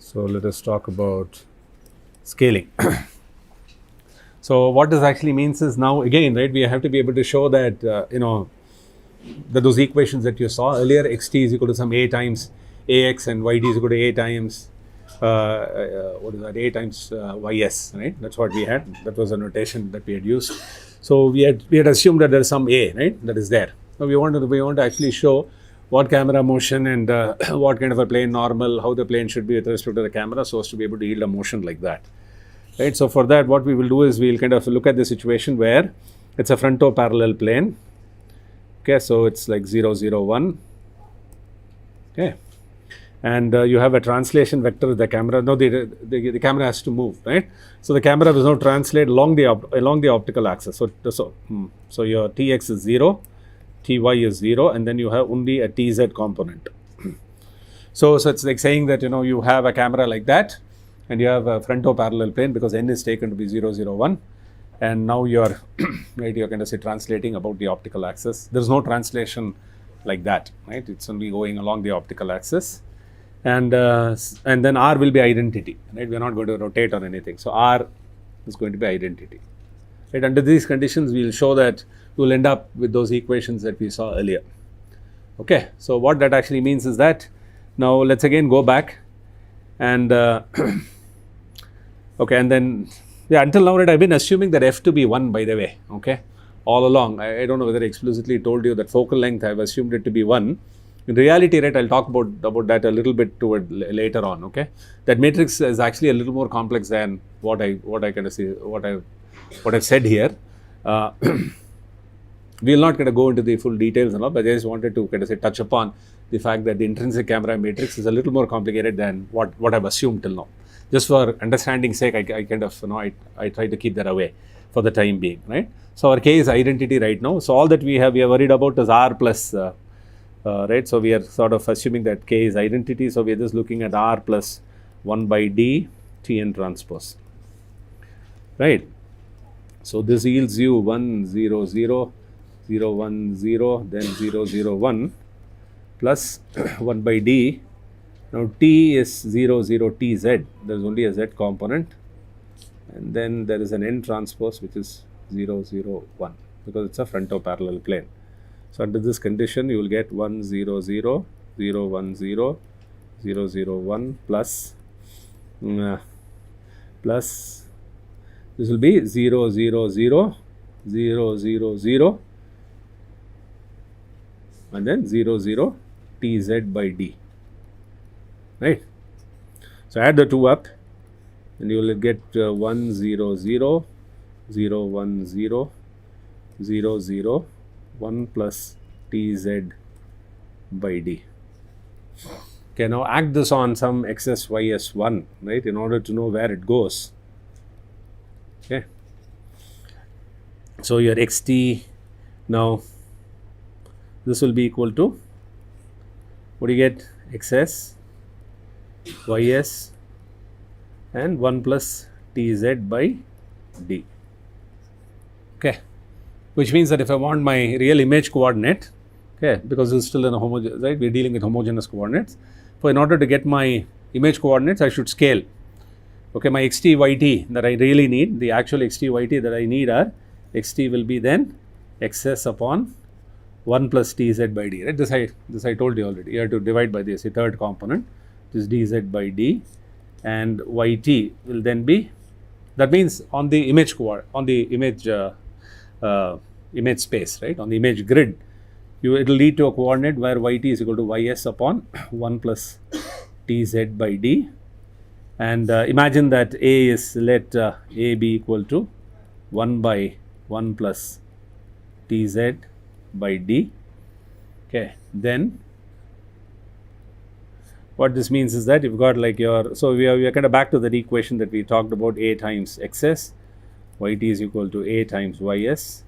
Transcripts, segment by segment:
So let us talk about scaling. So what this actually means is now again, right, we have to be able to show that, that those equations that you saw earlier, xt is equal to some a times ax and yt is equal to a times, what is that, a times ys, right? That's what we had. That was a notation that we had used. So we had assumed that there is some a, right, that is there. So we want to actually show what camera motion and what kind of a plane normal, how the plane should be with respect to the camera, so as to be able to yield a motion like that, right? So for that, what we will do is we'll kind of look at the situation where it's a fronto-parallel plane. Okay, so it's like 0, 0, 1. Okay, and you have a translation vector with the camera. Now the camera has to move, right? So the camera will now translate along the optical axis. So your tx is 0, ty is 0, and then you have only a tz component. So it's like saying that you have a camera like that, and you have a fronto-parallel plane because n is taken to be 0, 0, 1, and now you're right, you're kind of say translating about the optical axis. There's no translation like that, right? It's only going along the optical axis, and then r will be identity, right? We're not going to rotate on anything, so r is going to be identity, right? Under these conditions, we'll show that we'll end up with those equations that we saw earlier. Okay, so what that actually means is that now let's again go back and okay, and then until now, right, I've been assuming that f to be 1, by the way. Okay, all along, I don't know whether I explicitly told you that focal length, I've assumed it to be 1. In reality, right, I'll talk about that a little bit toward later on. Okay, that matrix is actually a little more complex than what I've said here. We'll not kind of go into the full details and all, but I just wanted to kind of say touch upon the fact that the intrinsic camera matrix is a little more complicated than what I've assumed till now. Just for understanding's sake, I kind of I try to keep that away for the time being, right? So our k is identity right now. So all that we are worried about is r plus, right? So we are sort of assuming that k is identity. So we are just looking at r plus 1 by d Tn transpose, right? So this yields you 1, 0, 0, 0, 1, 0, then 0, 0, 1 plus 1 by d. Now t is 0, 0, tz. There is only a z component, and then there is an n transpose which is 0, 0, 1 because it's a fronto-parallel plane. So under this condition, you will get 1, 0, 0, 0, 1, 0, 0, 0, 1 plus this will be 0, 0, 0, 0, 0, 0, and then 0, 0, tz by d, right? So add the two up, and you will get 1, 0, 0, 0, 1, 0, 0, 0, 1 plus tz by d. Okay, now act this on some xs, ys 1, right, in order to know where it goes. Okay, so your xt, now this will be equal to, what do you get, xs, ys, and 1 plus tz by d. Okay, which means that if I want my real image coordinate, okay, because it's still in a homogeneous, right, we're dealing with homogeneous coordinates. So in order to get my image coordinates, I should scale. Okay, my xt, yt that I really need, the actual xt, yt that I need are, xt will be then xs upon 1 plus tz by d, right? This I told you already. You have to divide by this, the third component, which is dz by d, and yt will then be, that means on the image image space, right? On the image grid, it will lead to a coordinate where yt is equal to ys upon 1 plus tz by d, and imagine that a is, let a be equal to 1 by 1 plus tz by d. Okay, then what this means is that you've got like your, so we are kind of back to that equation that we talked about, a times xs, yt is equal to a times ys,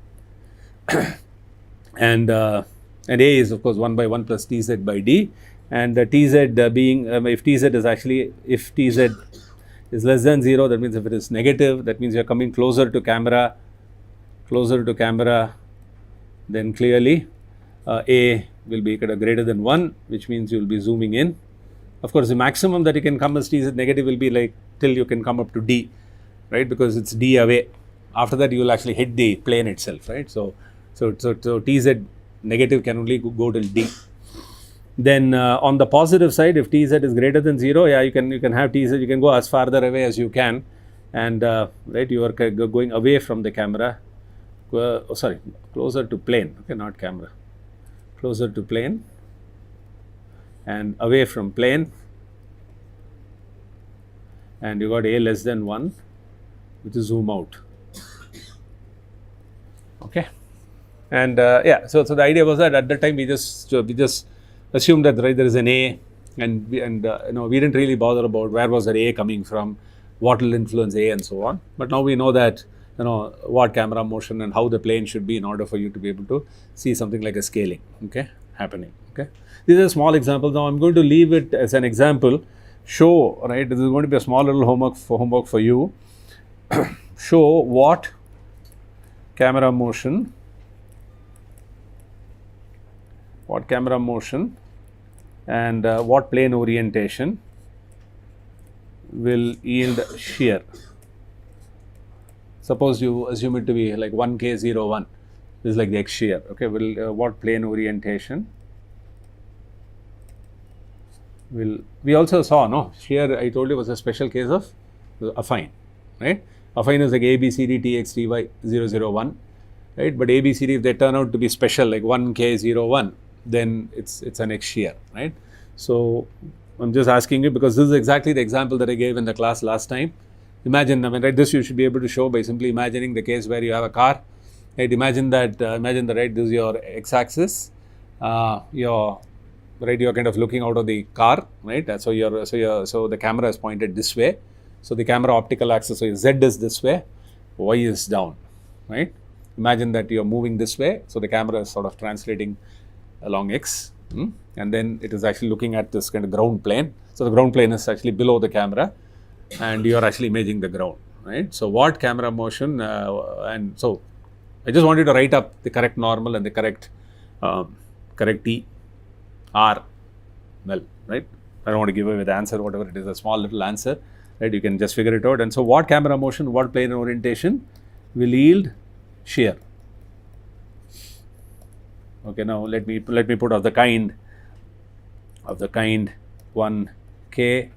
and a is of course 1 by 1 plus tz by d, and the tz being, if tz is less than 0, that means if it is negative, that means you are coming closer to camera, then clearly a will be greater than 1, which means you will be zooming in. Of course, the maximum that you can come as TZ negative will be like till you can come up to D, right? Because it's D away. After that, you will actually hit the plane itself, right? So TZ negative can only go till D. Then on the positive side, if TZ is greater than 0, yeah, you can have TZ. You can go as farther away as you can, and right, you are going away from the camera. Closer to plane. Okay, not camera. Closer to plane and away from plane, and you got A less than 1, which is zoom out. Okay, and yeah, so the idea was that at that time we just assumed that, right, there is an A, and we didn't really bother about where was that A coming from, what will influence A, and so on. But now we know that, what camera motion and how the plane should be in order for you to be able to see something like a scaling, okay, happening. Okay, these are small examples. Now I'm going to leave it as an example. Show, right, this is going to be a small little homework for you. Show what camera motion and what plane orientation will yield shear. Suppose you assume it to be like 1K01. This is like the X shear. Okay, what plane orientation will, we also saw, no, shear I told you was a special case of affine, right? Affine is like A, B, C, D, T, X, T, Y, 0, 0, 1, right? But A, B, C, D, if they turn out to be special, like 1K01, then it's an X shear, right? So I'm just asking you because this is exactly the example that I gave in the class last time. Imagine, right, this you should be able to show by simply imagining the case where you have a car, right? Imagine that, right, this is your x-axis, you're kind of looking out of the car, right? So the camera is pointed this way. So the camera optical axis, so Z is this way, Y is down, right? Imagine that you're moving this way, so the camera is sort of translating along X, and then it is actually looking at this kind of ground plane. So the ground plane is actually below the camera, and you are actually imaging the ground, right? So what camera motion, and so I just want you to write up the correct normal and the correct T, R, well, right? I don't want to give away the answer, whatever it is, a small little answer, right? You can just figure it out. And so what camera motion, what plane orientation will yield shear? Okay, now let me put of the kind 1 K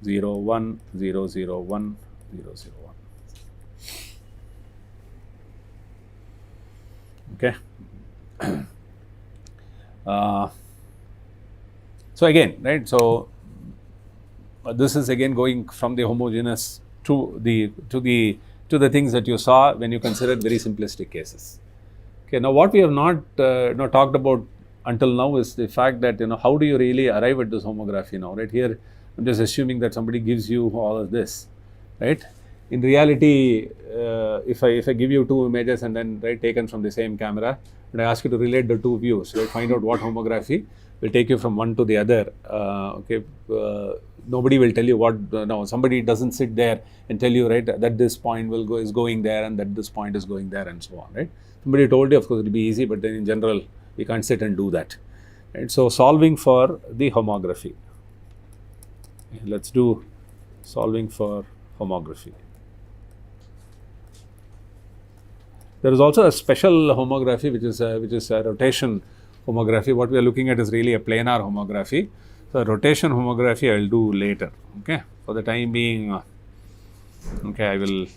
0 1 0 0 1 0 0 1. Okay. So again, right, so this is again going from the homogeneous to the things that you saw when you considered very simplistic cases. Okay, now what we have not talked about until now is the fact that, how do you really arrive at this homography now, right? Here I'm just assuming that somebody gives you all of this, right? In reality, if I give you two images and then, right, taken from the same camera, and I ask you to relate the two views, right, find out what homography will take you from one to the other. Okay, nobody will tell you what. No, somebody doesn't sit there and tell you, right, that this point is going there and that this point is going there and so on, right? Somebody told you, of course, it will be easy, but then in general, we can't sit and do that, right? So solving for the homography. Let's do solving for homography. There is also a special homography, which is a rotation homography. What we are looking at is really a planar homography. So rotation homography I'll do later. Okay, for the time being, okay,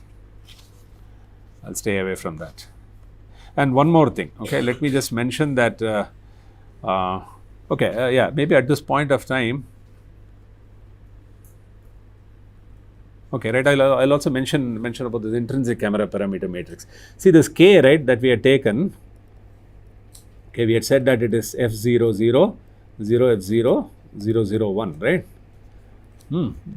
I'll stay away from that. And one more thing. Okay, let me just mention that. Yeah, maybe at this point of time. Okay, right. I'll also mention about this intrinsic camera parameter matrix. See this K, right, that we had taken. Okay, we had said that it is F00, 0, F0, 0, 0, 1, right?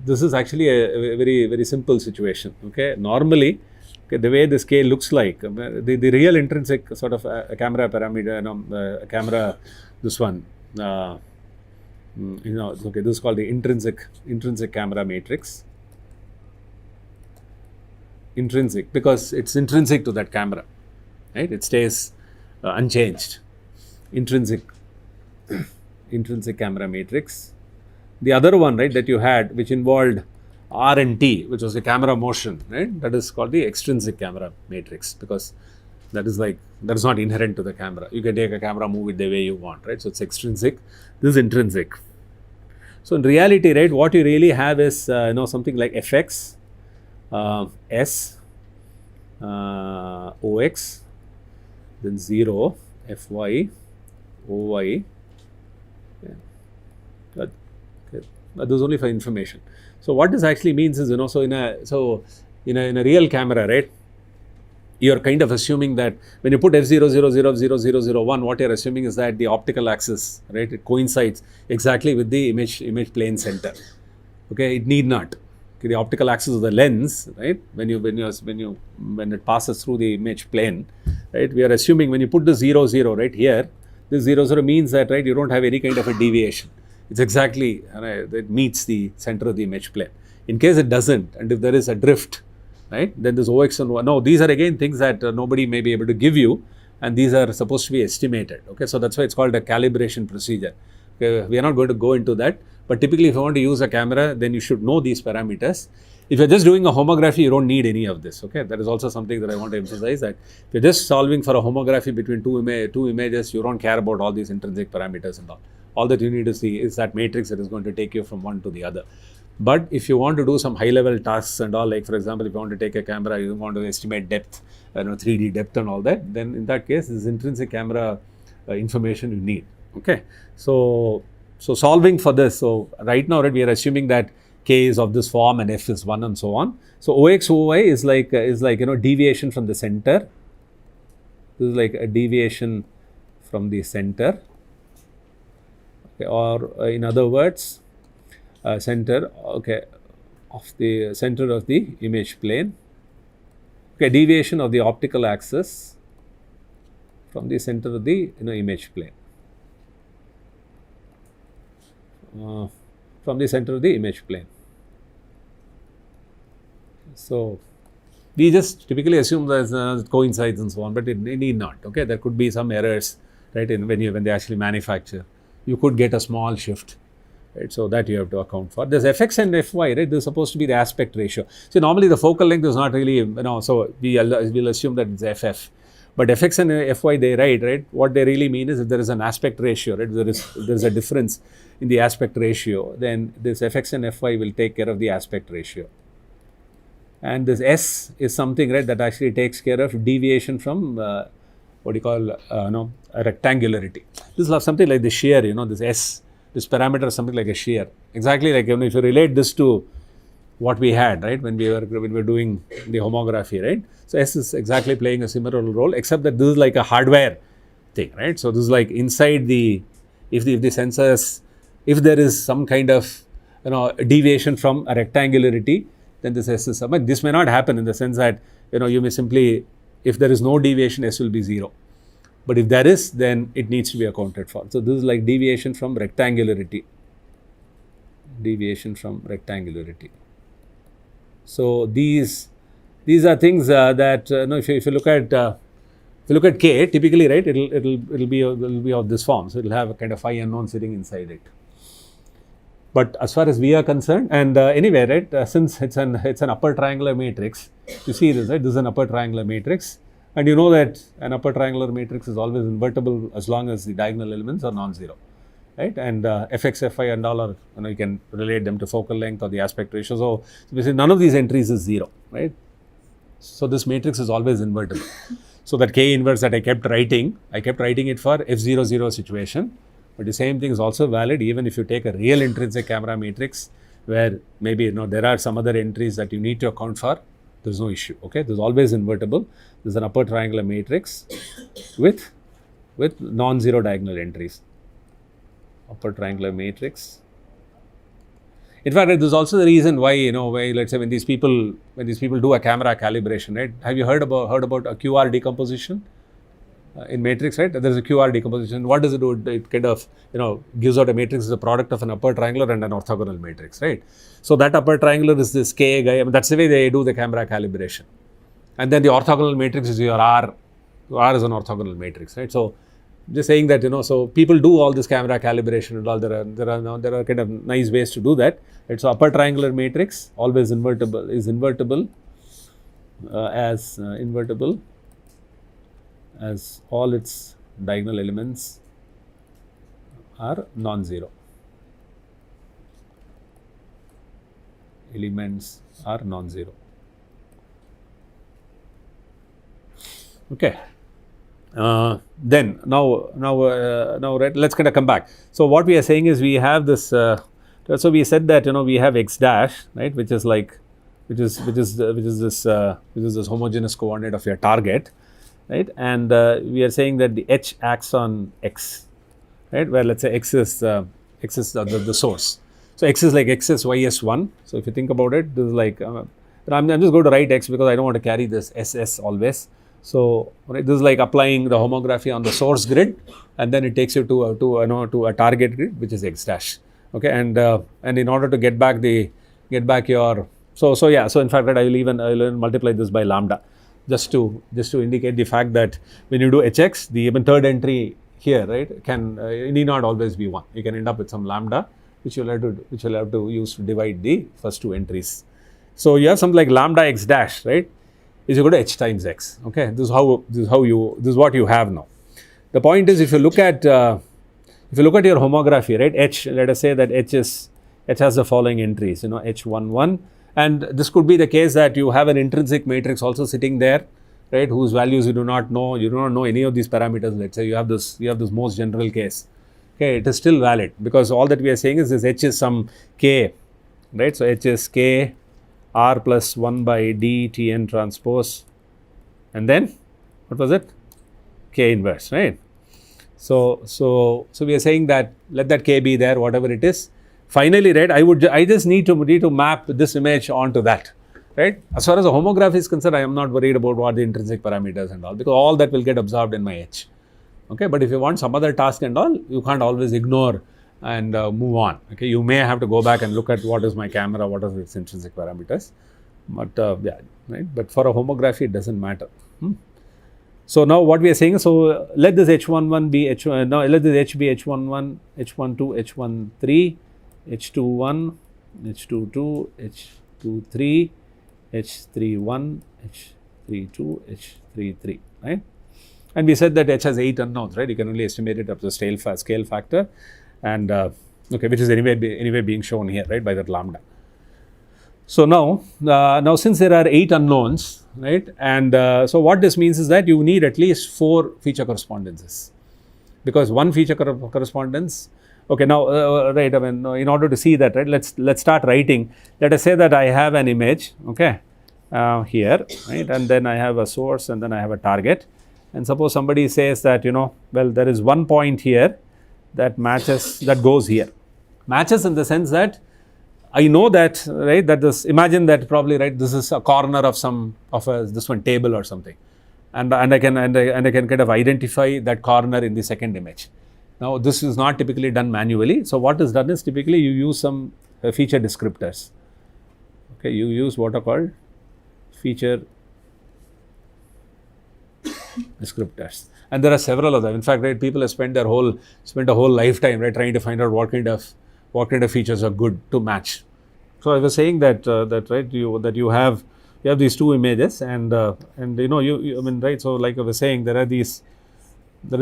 This is actually a very, very simple situation. Okay, normally, okay, the way this K looks like, the real intrinsic sort of camera parameter, camera, this one, okay, this is called the intrinsic camera matrix. Intrinsic because it's intrinsic to that camera, right? It stays unchanged. Intrinsic camera matrix The other one, right, that you had, which involved R and T, which was the camera motion, right, that is called the extrinsic camera matrix, because that is not inherent to the camera. You can take a camera, move it the way you want, right? So it's extrinsic. This is intrinsic. So in reality, right, what you really have is something like fx, s, ox, then 0, fy, oy. Yeah. That is only for information. So what this actually means is, so in a real camera, right, you're kind of assuming that when you put f0, 0, 0, 0, 0, 0, 1, what you're assuming is that the optical axis, right, it coincides exactly with the image plane center. Okay, it need not. Okay, the optical axis of the lens, right, when it passes through the image plane, right, we are assuming when you put the 0, 0 right here, this 0, 0 means that, right, you don't have any kind of a deviation. It's exactly, it meets the center of the image plane. In case it doesn't, and if there is a drift, right, then this OX and Y, no, these are again things that nobody may be able to give you, and these are supposed to be estimated. Okay, so that's why it's called a calibration procedure. Okay, we are not going to go into that, but typically if you want to use a camera, then you should know these parameters. If you're just doing a homography, you don't need any of this. Okay, that is also something that I want to emphasize, that if you're just solving for a homography between two images, you don't care about all these intrinsic parameters and all. All that you need to see is that matrix that is going to take you from one to the other. But if you want to do some high level tasks and all, like for example, if you want to take a camera, you want to estimate depth, 3D depth and all that, then in that case, this intrinsic camera information you need. Okay, so solving for this, so right now, right, we are assuming that k is of this form and f is 1 and so on. So ox, oy is like deviation from the center. This is like a deviation from the center. Okay, or in other words, center, okay, of the center of the image plane. Okay, deviation of the optical axis from the center of the image plane. From the center of the image plane. So we just typically assume that it coincides and so on, but it need not. Okay, there could be some errors, right, when they actually manufacture. You could get a small shift, right? So that you have to account for. There's fx and fy, right? This is supposed to be the aspect ratio. So normally the focal length is not really, so we'll assume that it's ff. But fx and fy, they write, right? What they really mean is if there is an aspect ratio, right? There's a difference in the aspect ratio, then this fx and fy will take care of the aspect ratio. And this s is something, right, that actually takes care of deviation from what you call a rectangularity. This is something like the shear, this s, this parameter is something like a shear. Exactly like if you relate this to what we had, right, when we were doing the homography, right. So s is exactly playing a similar role, except that this is like a hardware thing, right. So this is like inside the, if the sensors, if there is some kind of deviation from a rectangularity, then this s is, but this may not happen in the sense that you may simply, if there is no deviation, s will be 0. But if there is, then it needs to be accounted for. So this is like deviation from rectangularity. Deviation from rectangularity. So these are things that if you look at k, typically, right, it'll be of this form. So it'll have a kind of phi unknown sitting inside it. But as far as we are concerned, and anyway, right, since it's an upper triangular matrix, you see this, right? This is an upper triangular matrix, and you know that an upper triangular matrix is always invertible as long as the diagonal elements are non-zero, right? And fx, fy, and all are, you can relate them to focal length or the aspect ratio. So basically, none of these entries is 0, right? So this matrix is always invertible. So that k inverse that I kept writing it for f0, 0 situation. But the same thing is also valid even if you take a real intrinsic camera matrix where maybe there are some other entries that you need to account for. There's no issue. Okay, there's always invertible. There's an upper triangular matrix with non-zero diagonal entries. Upper triangular matrix. In fact, there's also the reason why why let's say when these people do a camera calibration, right? Have you heard about a QR decomposition? In matrix, right? There is a QR decomposition. What does it do? It kind of gives out a matrix as a product of an upper triangular and an orthogonal matrix, right? So that upper triangular is this K guy. I mean, that's the way they do the camera calibration. And then the orthogonal matrix is your R. R is an orthogonal matrix, right? So just saying that, so people do all this camera calibration and all. There are kind of nice ways to do that. Right? So upper triangular matrix always invertible as all its diagonal elements are non-zero. Elements are non-zero. Okay. Then now right, let's kind of come back. So what we are saying is we have this. So we said that we have x dash, right, which is this homogeneous coordinate of your target, right, and we are saying that the h acts on x, right, where let's say x is the source. So x is like x is y is 1. So if you think about it, this is like I'm just going to write x because I don't want to carry this ss always. So right, this is like applying the homography on the source grid, and then it takes you to a target grid, which is x dash. Okay, and in order to get back your so in fact, right, I will even multiply this by lambda, just to indicate the fact that when you do hx, the even third entry here, right, it need not always be 1. You can end up with some lambda, which you'll have to use to divide the first two entries. So you have something like lambda x dash, right, is equal to h times x. Okay, this is what you have now. The point is, if you look at your homography, right, h, let us say that h has the following entries, h11, and this could be the case that you have an intrinsic matrix also sitting there, right, whose values you do not know any of these parameters. Let's say you have this most general case. Okay, it is still valid because all that we are saying is this h is some k, right? So h is k r plus 1 by d Tn transpose, and then what was it? K inverse, right? So we are saying that let that k be there, whatever it is. Finally, right, I just need to map this image onto that, right? As far as the homography is concerned, I am not worried about what the intrinsic parameters and all, because all that will get absorbed in my h. Okay, but if you want some other task and all, you can't always ignore and move on. Okay, you may have to go back and look at what is my camera, what are its intrinsic parameters, but yeah, right. But for a homography, it doesn't matter. So now what we are saying is, so let this h11 be h1. Now let this h be h11, h12, h13, h21, h22, h23, h31, h32, h33, right? And we said that h has 8 unknowns, right? You can only estimate it up to scale factor, and okay, which is anyway being shown here, right, by that lambda. So now since there are 8 unknowns, right, and so what this means is that you need at least 4 feature correspondences, because one feature correspondence. Okay, now right, I mean, in order to see that, right, let's start writing. Let us say that I have an image, okay, here, right, and then I have a source, and then I have a target, and suppose somebody says that well, there is one point here that matches, that goes here, matches in the sense that I know that, right, that this, imagine that probably, right, this is a corner of this one table or something, and I can kind of identify that corner in the second image. Now this is not typically done manually. So what is done is typically you use some feature descriptors. Okay, you use what are called feature descriptors, and there are several of them. In fact, right, people have spent a whole lifetime, right, trying to find out what kind of features are good to match. So I was saying that right, you have these two images, and I mean, right, so like I was saying, there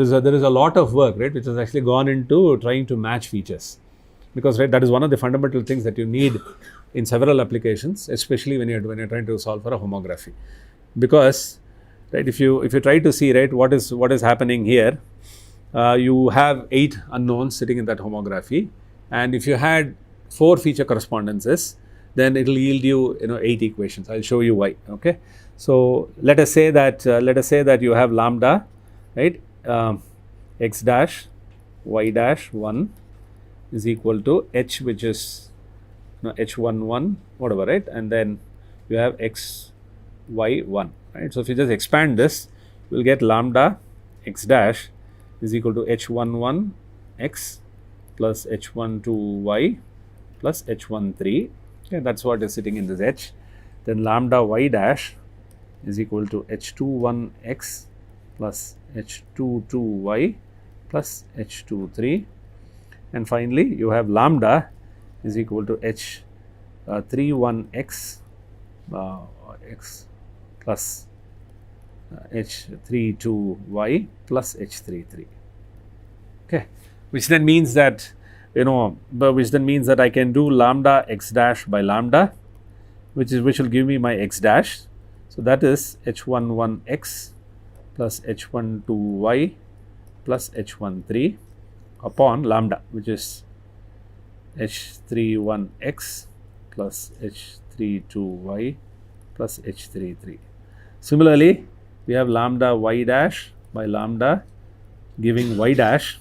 is a lot of work, right, which has actually gone into trying to match features, because, right, that is one of the fundamental things that you need in several applications, especially when you're trying to solve for a homography. Because, right, if you try to see, right, what is happening here, you have 8 unknowns sitting in that homography, and if you had 4 feature correspondences, then it will yield you 8 equations. I'll show you why. Okay, so let us say that you have lambda, right, x dash y dash 1 is equal to h, which is h11 whatever, right, and then you have x y 1, right. So if you just expand this, you will get lambda x dash is equal to h11 x plus h12 y plus h13. Okay, that's what is sitting in this h. Then lambda y dash is equal to h21 x plus h22 y plus h23, and finally you have lambda is equal to h31x x plus h32y plus h33. Okay, which then means that which then means that I can do lambda x dash by lambda, which will give me my x dash. So that is h11x plus h12y plus h13 upon lambda, which is h31x plus h32y plus h33. Similarly, we have lambda y dash by lambda giving y dash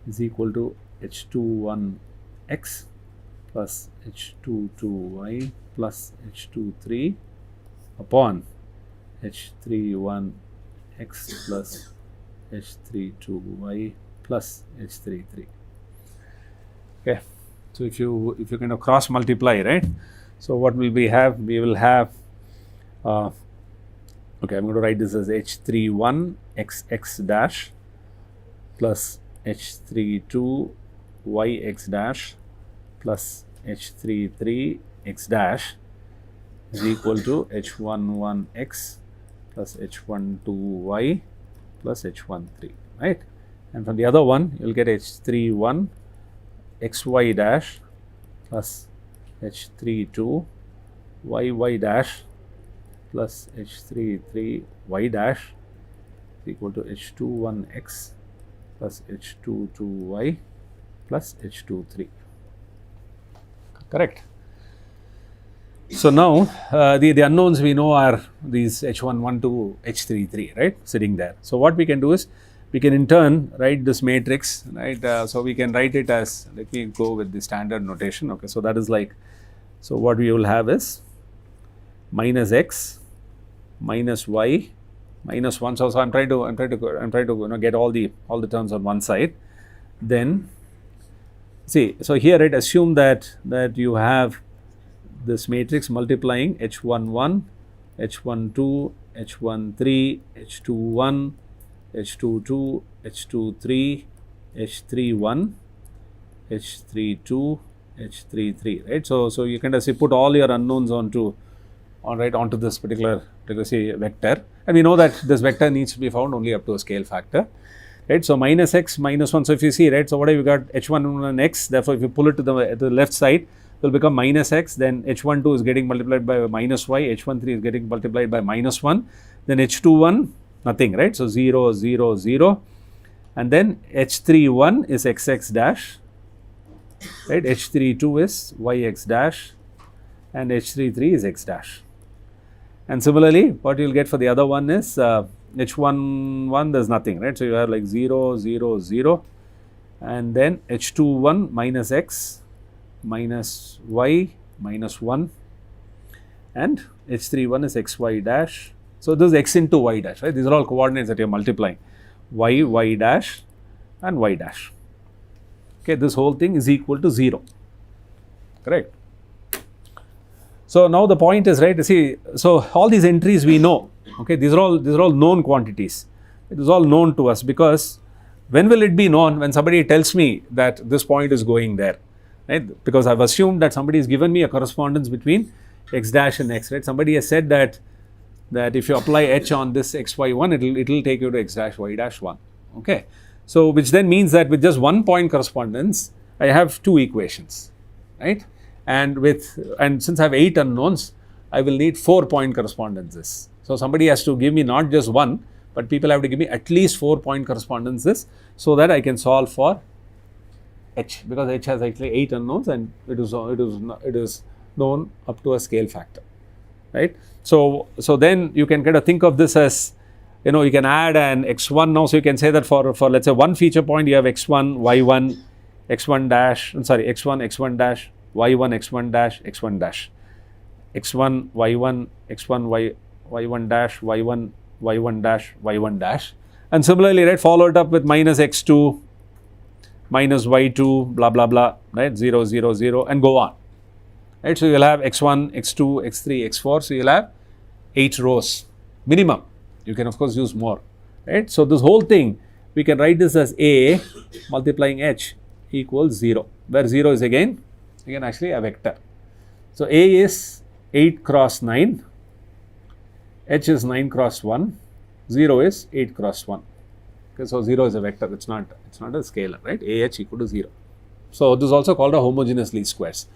is equal to h21x plus h22y plus h23 upon h31x plus h32y plus h33. Okay, so if you kind of cross multiply, right? So what will we have? We will have okay, I'm going to write this as h31xx dash plus h32yx dash plus h33x dash is equal to h11x plus h12y plus h13, right? And from the other one, you will get h31 xy dash plus h32 yy dash plus h33 y dash is equal to h21x plus h22y plus h23. Correct. So now the unknowns we know are these h11 to h33, right, sitting there. So what we can do is we can in turn write this matrix, right? So we can write it as, let me go with the standard notation. Okay, so that is like, so what we will have is minus x minus y minus 1. So I'm trying to get all the terms on one side. Then see, so here, right, assume that you have this matrix multiplying h11, h12, h13, h21, h22, h23, h31, h32, h33, right? So you kind of say put all your unknowns onto this particular say vector, and we know that this vector needs to be found only up to a scale factor, right? So minus x minus 1. So if you see, right, so what have you got? h11 x. Therefore, if you pull it to the left side, it will become minus x. Then h12 is getting multiplied by minus y. h13 is getting multiplied by minus 1. Then h21 nothing, right? So 0 0 0, and then h31 is xx dash, right? h32 is yx dash, and h33 is x dash. And similarly, what you will get for the other one is h11, there is nothing, right? So you have like 0 0 0, and then h21 minus x minus y minus 1, and h31 is xy dash. So this is x into y dash, right? These are all coordinates that you are multiplying, y dash and y dash. Okay, this whole thing is equal to 0, correct? So now the point is, right, see, so all these entries we know, okay, these are all known quantities. It is all known to us, because when will it be known? When somebody tells me that this point is going there, right? Because I've assumed that somebody has given me a correspondence between x dash and x, right? Somebody has said that if you apply h on this xy1, it will take you to x dash y dash 1, okay? So which then means that with just one point correspondence, I have two equations, right? And since I have 8 unknowns, I will need 4 point correspondences. So somebody has to give me not just one, but people have to give me at least 4 point correspondences, so that I can solve for h, because h has actually 8 unknowns, and it is known up to a scale factor, right? So then you can kind of think of this as, you can add an x1 now. So you can say that for let's say one feature point, you have x1, y1, x1 dash, x1, x1 dash, y1, x1 dash, x1 dash, x1, y1, x1, y1 dash, y1, y1 dash, y1 dash, and similarly, right, follow it up with minus x2, minus y2, blah blah blah, right, 0 0 0, and go on, right? So you'll have x1, x2, x3, x4. So you'll have 8 rows minimum. You can of course use more, right? So this whole thing we can write this as A multiplying H equals 0, where 0 is again actually a vector. So A is 8 cross 9, H is 9 cross 1, 0 is 8 cross 1. Okay, so 0 is a vector, it's not a scalar, right? AH equal to 0. So this is also called a homogeneous least squares.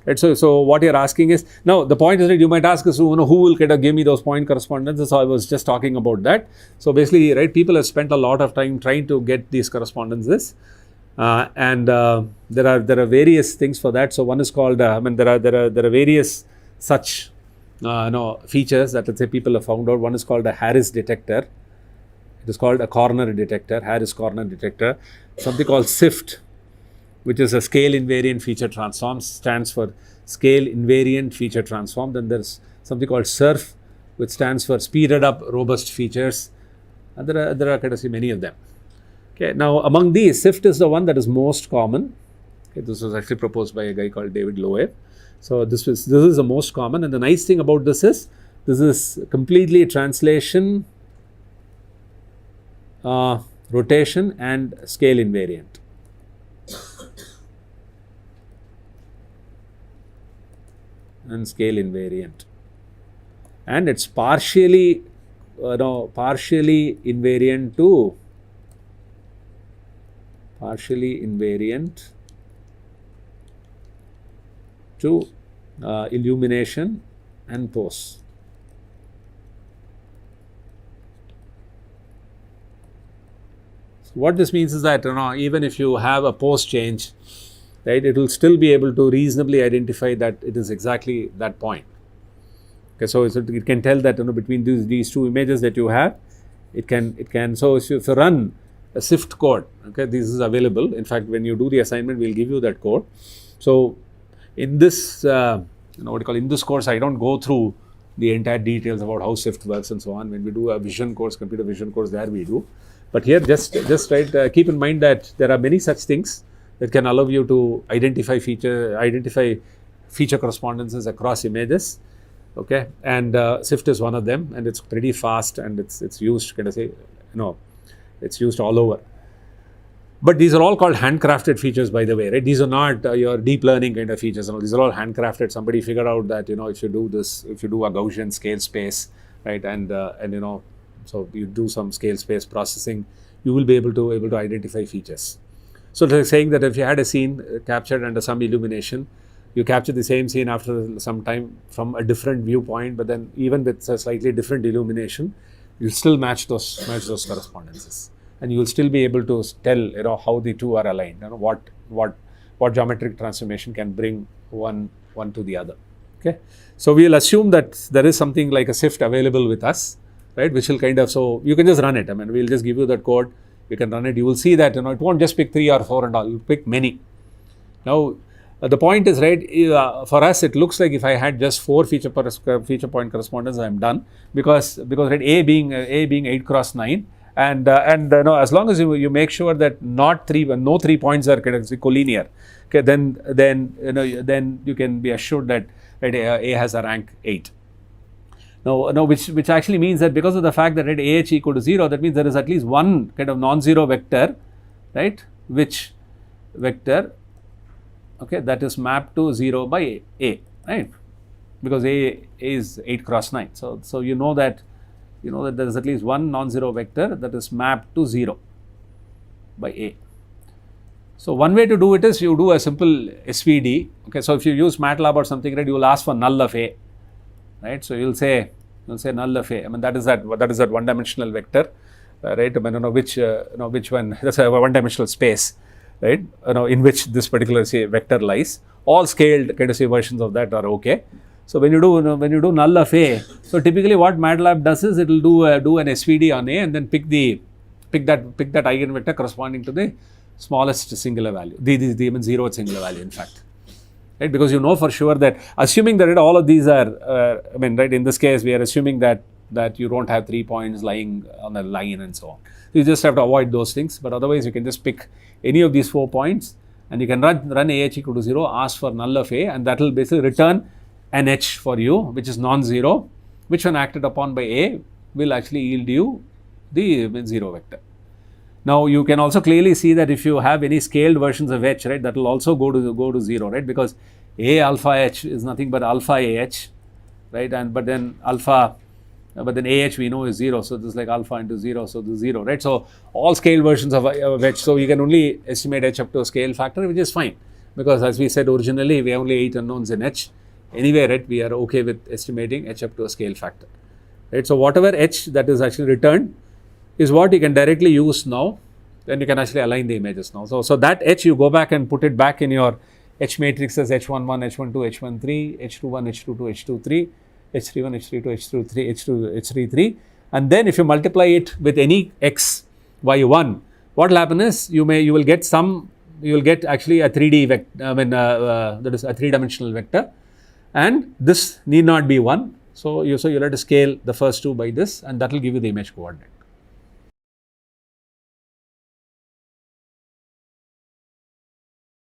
Right, so what you're asking is, now the point is that you might ask us, who will kind of give me those point correspondences. So I was just talking about that. So basically, right, people have spent a lot of time trying to get these correspondences, and there are various things for that. So one is called, there are various such features that, let's say, people have found out. One is called a Harris detector. It is called a corner detector, Harris corner detector. Something called SIFT, which is a scale invariant feature transform, stands for scale invariant feature transform. Then there's something called SURF, which stands for speeded up robust features. And there are kind of many of them. Okay, now among these, SIFT is the one that is most common. Okay, this was actually proposed by a guy called David Loeb. So this is the most common, and the nice thing about this is completely translation, rotation, and scale invariant. And scale invariant, and it's partially invariant to illumination and pose. So what this means is that even if you have a pose change, right, it will still be able to reasonably identify that it is exactly that point. Okay, so it can tell that between these two images that you have, it can. So if you run a SIFT code, okay, this is available. In fact, when you do the assignment, we'll give you that code. So in this in this course, I don't go through the entire details about how SIFT works and so on. When we do a vision course, computer vision course, there we do. But here, just right, keep in mind that there are many such things that can allow you to identify feature correspondences across images. Okay, and SIFT is one of them, and it's pretty fast, and it's used it's used all over. But these are all called handcrafted features, by the way, right? These are not your deep learning kind of features. These are all handcrafted. Somebody figured out that if you do this, if you do a Gaussian scale space, right, and so you do some scale space processing, you will be able to identify features. So they're saying that if you had a scene captured under some illumination, you capture the same scene after some time from a different viewpoint, but then even with a slightly different illumination, you'll still match those correspondences, and you will still be able to tell how the two are aligned. What geometric transformation can bring one to the other. Okay, so we'll assume that there is something like a SIFT available with us, right? Which will so you can just run it. We'll just give you that code. You can run it. You will see that it won't just pick 3 or 4 and all. You'll pick many. Now the point is, right, for us it looks like if I had just 4 feature point correspondence, I'm done, because right, A being 8 cross 9, and as long as you make sure that no 3 points are collinear, okay, then you can be assured that, right, A has a rank 8. Now, which actually means that because of the fact that AH equal to 0, that means there is at least one kind of non-zero vector, right, which vector, okay, that is mapped to 0 by A, right, because A is 8 cross 9. So you know that there is at least one non-zero vector that is mapped to 0 by A. So one way to do it is you do a simple SVD. Okay, so if you use MATLAB or something, right, you will ask for null of A. Right, so you'll say null of A. That is that one-dimensional vector, right? Which one? That's a one-dimensional space, right? In which this particular vector lies. All scaled kind of versions of that are okay. So when you do null of A, so typically what MATLAB does is it will do an SVD on A and then pick that eigenvector corresponding to the smallest singular value, the zeroth singular value, in fact. Right, because you know for sure that, assuming that all of these are, right, in this case we are assuming that you don't have 3 points lying on a line and so on. So you just have to avoid those things, but otherwise you can just pick any of these 4 points and you can run AH equal to 0, ask for null of A, and that will basically return an H for you, which is non-zero, which when acted upon by A will actually yield you the 0 vector. Now you can also clearly see that if you have any scaled versions of H, right, that will also go to 0, right, because A alpha H is nothing but alpha AH, right, and but then alpha, but then AH we know is 0, so this is like alpha into 0, so this is 0, right. So all scaled versions of H, so you can only estimate H up to a scale factor, which is fine, because as we said originally, we have only 8 unknowns in H. Anyway, right, we are okay with estimating H up to a scale factor, right. So whatever H that is actually returned is what you can directly use now. Then you can actually align the images now. So that H, you go back and put it back in your H matrices, H11, H12, H13, H21, H22, H23, H31, H32, H23, H33, and then if you multiply it with any x y1, what will happen is you will get actually a 3D vector, that is a 3-dimensional vector, and this need not be 1. So you'll have to scale the first two by this, and that will give you the image coordinate.